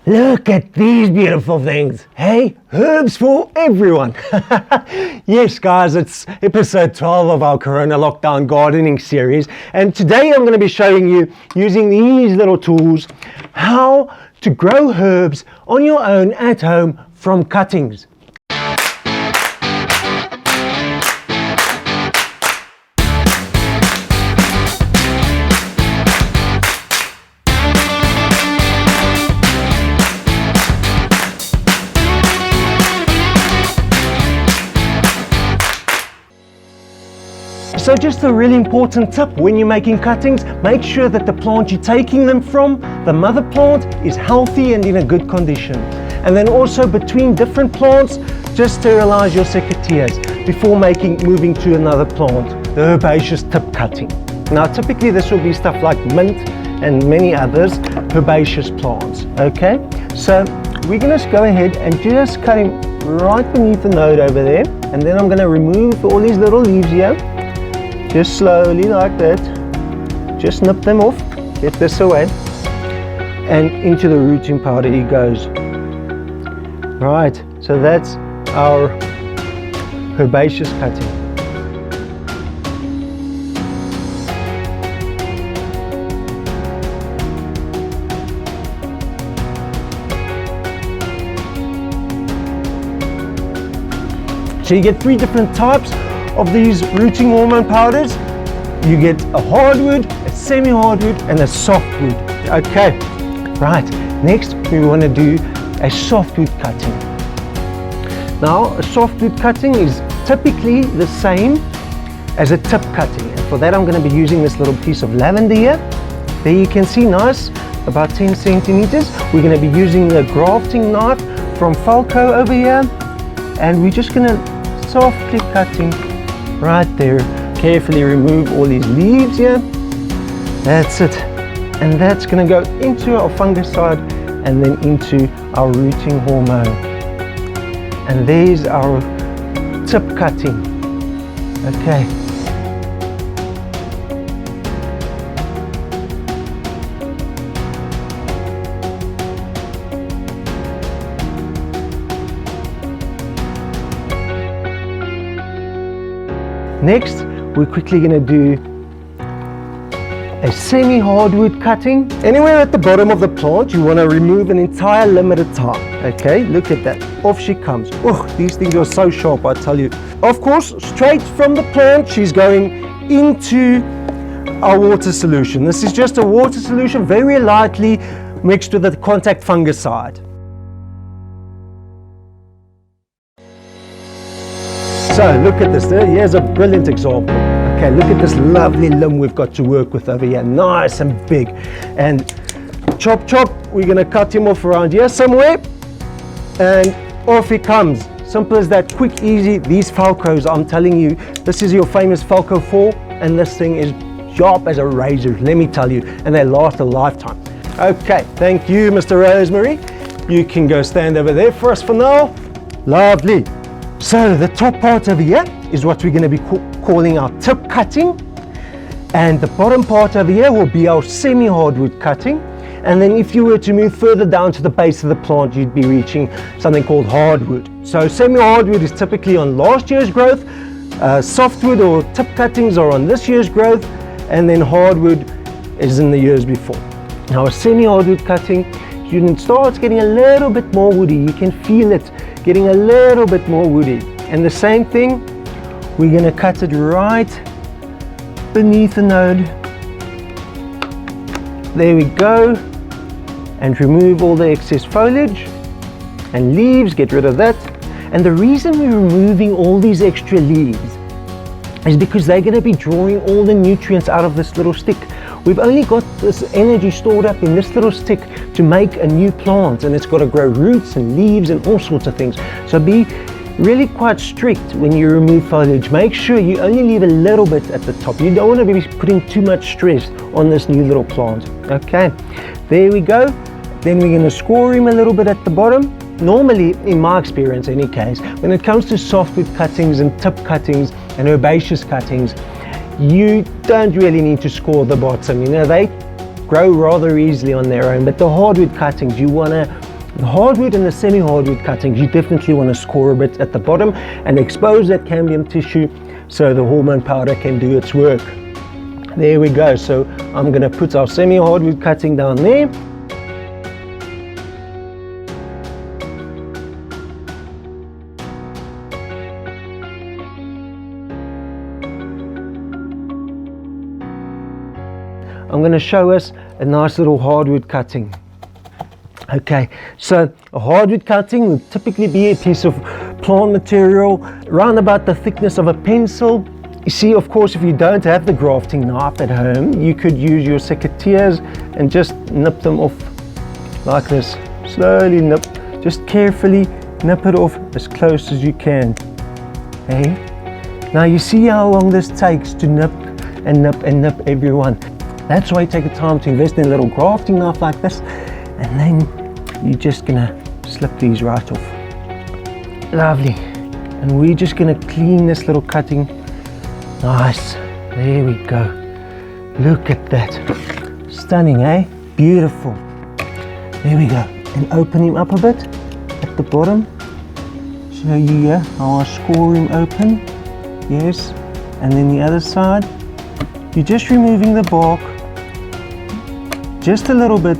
Look at these beautiful things. Hey, herbs for everyone. Yes, guys, it's episode 12 of our Corona Lockdown Gardening series. And today I'm going to be showing you, using these little tools, how to grow herbs on your own at home from cuttings. So just a really important tip when you're making cuttings, make sure that the plant you're taking them from, the mother plant, is healthy and in a good condition. And then also between different plants, just sterilize your secateurs before moving to another plant, the herbaceous tip cutting. Now typically this will be stuff like mint and many others, herbaceous plants, okay? So we're going to go ahead and just cut him right beneath the node over there, and then I'm going to remove all these little leaves here. Just slowly like that, just snip them off, get this away, and into the rooting powder he goes. Right, so that's our herbaceous cutting. So you get 3 different types of these rooting hormone powders. You get a hardwood, a semi-hardwood, and a softwood. Okay, right, next we want to do a softwood cutting. Now a softwood cutting is typically the same as a tip cutting, and for that I'm going to be using this little piece of lavender here. There you can see, nice, about 10 centimeters. We're going to be using the grafting knife from Falco over here, and we're just going to softly cutting right there. Carefully remove all these leaves here. That's it. And that's going to go into our fungicide and then into our rooting hormone. And there's our tip cutting. Okay. Next, we're quickly going to do a semi-hardwood cutting. Anywhere at the bottom of the plant, you want to remove an entire limb at a time. Okay, look at that. Off she comes. Oh, these things are so sharp, I tell you. Of course, straight from the plant, she's going into our water solution. This is just a water solution, very lightly mixed with a contact fungicide. So look at this there, here's a brilliant example. Okay, look at this lovely limb we've got to work with over here, nice and big. And chop chop, we're going to cut him off around here somewhere, and off he comes. Simple as that, quick, easy. These Falcos, I'm telling you, this is your famous Falco 4, and this thing is sharp as a razor, let me tell you, and they last a lifetime. Okay, thank you, Mr. Rosemary. You can go stand over there for us for now. Lovely. So the top part over here is what we're going to be calling our tip cutting, and the bottom part over here will be our semi-hardwood cutting. And then if you were to move further down to the base of the plant, you'd be reaching something called hardwood. So semi-hardwood is typically on last year's growth, softwood or tip cuttings are on this year's growth, and then hardwood is in the years before. Now a semi-hardwood cutting, you start getting a little bit more woody, you can feel it getting a little bit more woody. And the same thing, we're going to cut it right beneath the node. There we go. And remove all the excess foliage and leaves, get rid of that. And the reason we're removing all these extra leaves is because they're going to be drawing all the nutrients out of this little stick. We've only got this energy stored up in this little stick to make a new plant, and it's got to grow roots and leaves and all sorts of things. So be really quite strict when you remove foliage. Make sure you only leave a little bit at the top. You don't want to be putting too much stress on this new little plant. Okay, there we go. Then we're going to score him a little bit at the bottom. Normally, in my experience in any case, when it comes to softwood cuttings and tip cuttings and herbaceous cuttings, you don't really need to score the bottom. You know, they grow rather easily on their own, but the hardwood cuttings, you want to The hardwood and the semi-hardwood cuttings, you definitely want to score a bit at the bottom and expose that cambium tissue so the hormone powder can do its work. There we go. So I'm going to put our semi-hardwood cutting down there. I'm going to show us a nice little hardwood cutting. Okay, so a hardwood cutting would typically be a piece of plant material around about the thickness of a pencil. You see, of course, if you don't have the grafting knife at home, you could use your secateurs and just nip them off like this. Slowly nip, just carefully nip it off as close as you can. Okay, now you see how long this takes to nip and nip and nip everyone. That's why you take the time to invest in a little grafting knife like this, and then you're just gonna slip these right off. Lovely. And we're just gonna clean this little cutting. Nice. There we go. Look at that. Stunning, eh? Beautiful. There we go. And open him up a bit at the bottom. Show you here how I score him open. Yes. And then the other side. You're just removing the bark. Just a little bit.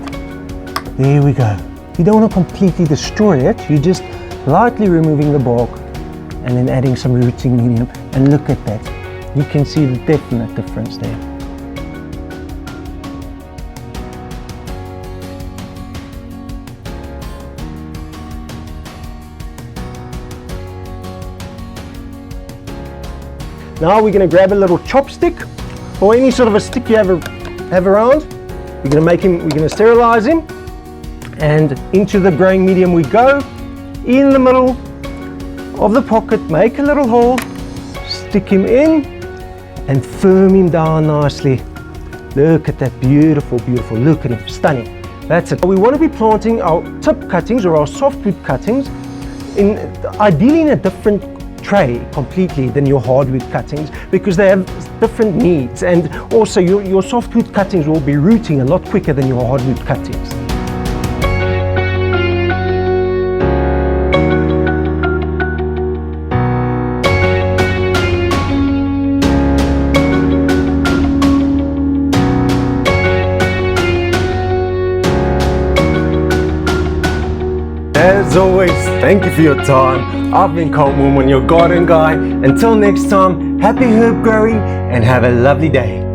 There we go. You don't want to completely destroy it. You're just lightly removing the bark and then adding some rooting medium. And look at that. You can see the definite difference there. Now we're going to grab a little chopstick or any sort of a stick you have around. We're going to sterilize him, and into the growing medium we go. In the middle of the pocket, make a little hole, stick him in and firm him down nicely. Look at that, beautiful, beautiful. Look at him, stunning. That's it. We want to be planting our tip cuttings or our softwood cuttings ideally in a different tray completely than your hardwood cuttings, because they have different needs, and also your softwood cuttings will be rooting a lot quicker than your hardwood cuttings. As always, thank you for your time. I've been Colt Moon, your garden guy. Until next time, happy herb growing and have a lovely day.